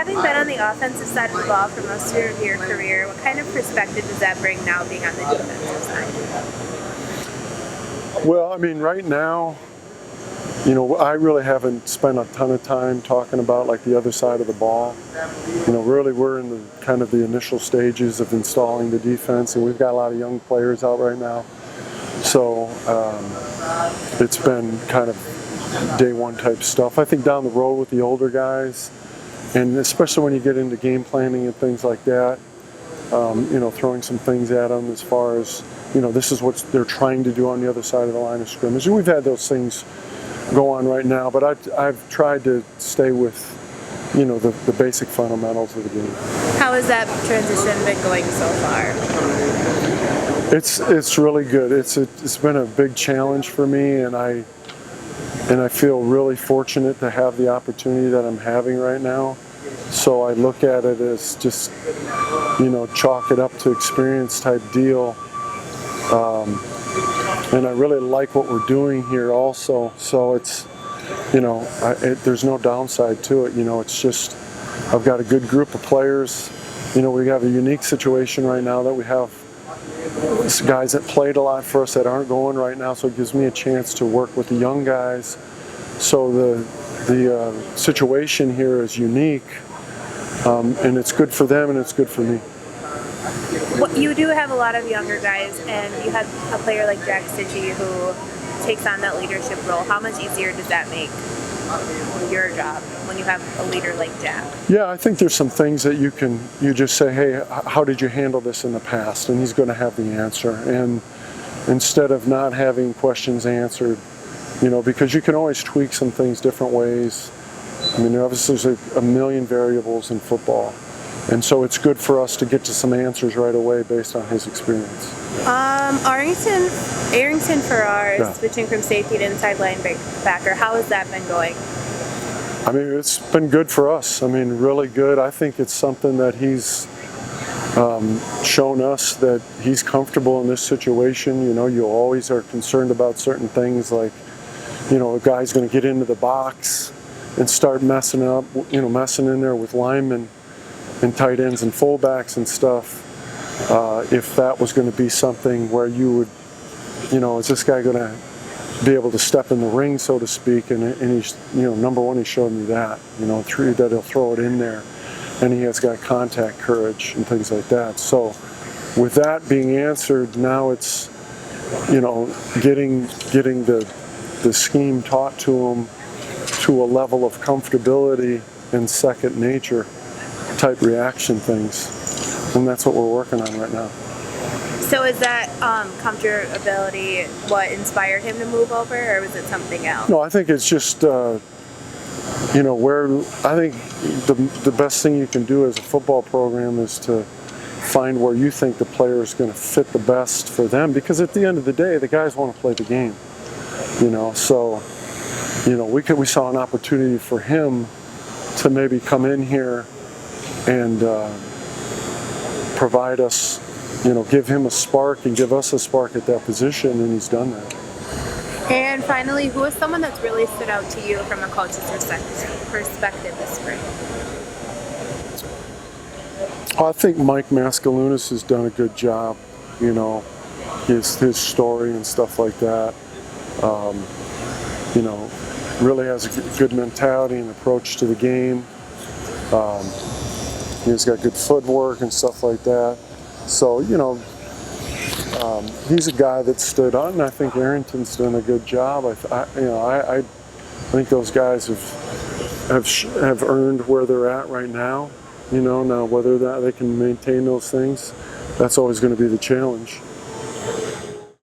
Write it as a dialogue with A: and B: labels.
A: having been on the offensive side of the ball for most of your career, what kind of perspective does that bring now being on the defensive side?
B: Well, I mean, right now, you know, I really haven't spent a ton of time talking about like the other side of the ball. You know, really we're in the kind of the initial stages of installing the defense, and we've got a lot of young players out right now. So it's been kind of day one type stuff. I think down the road with the older guys, and especially when you get into game planning and things like that, you know, throwing some things at them as far as, you know, this is what they're trying to do on the other side of the line of scrimmage. And we've had those things go on right now, but I've tried to stay with, you know, the basic fundamentals of the game.
A: How has that transition been going so far?
B: It's really good. It's been a big challenge for me, and I feel really fortunate to have the opportunity that I'm having right now. So I look at it as just, you know, chalk it up to experience type deal. And I really like what we're doing here also. So it's, you know, there's no downside to it. You know, it's just, I've got a good group of players. You know, we have a unique situation right now that we have guys that played a lot for us that aren't going right now. So it gives me a chance to work with the young guys. So the situation here is unique, and it's good for them and it's good for me.
A: Well, you do have a lot of younger guys, and you have a player like Jack Stitchie who takes on that leadership role. How much easier does that make your job when you have a leader like Jack?
B: Yeah, I think there's some things that you just say, hey, how did you handle this in the past? And he's going to have the answer. And instead of not having questions answered, you know, because you can always tweak some things different ways. I mean, obviously there's a million variables in football. And so it's good for us to get to some answers right away based on his experience.
A: Arrington Farrar, switching from safety to inside linebacker, how has that been going?
B: I mean, it's been good for us. I mean, really good. I think it's something that he's shown us that he's comfortable in this situation. You know, you always are concerned about certain things like, you know, a guy's going to get into the box and start messing up, you know, messing in there with linemen and tight ends and fullbacks and stuff. If that was going to be something where you would, you know, is this guy going to be able to step in the ring, so to speak? And he's, you know, number one, he showed me that, you know, that he'll throw it in there, and he has got contact courage and things like that. So with that being answered, now it's, you know, getting the scheme taught to him to a level of comfortability and second nature type reaction things, and that's what we're working on right now.
A: So is that comfortability what inspired him to move over, or was it something else?
B: No, I think it's just, you know, where I think the best thing you can do as a football program is to find where you think the player is going to fit the best for them, because at the end of the day, the guys want to play the game, you know. So, you know, we saw an opportunity for him to maybe come in here and provide us, you know, give him a spark and give us a spark at that position, and he's done that.
A: And finally, who is someone that's really stood out to you from a coach's perspective this spring?
B: I think Mike Mascalunas has done a good job, you know, his story and stuff like that. You know, really has a good mentality and approach to the game. He's got good footwork and stuff like that. So, you know, he's a guy that stood out, and I think Arrington's done a good job. I think those guys have earned where they're at right now. You know, now whether that they can maintain those things, that's always going to be the challenge.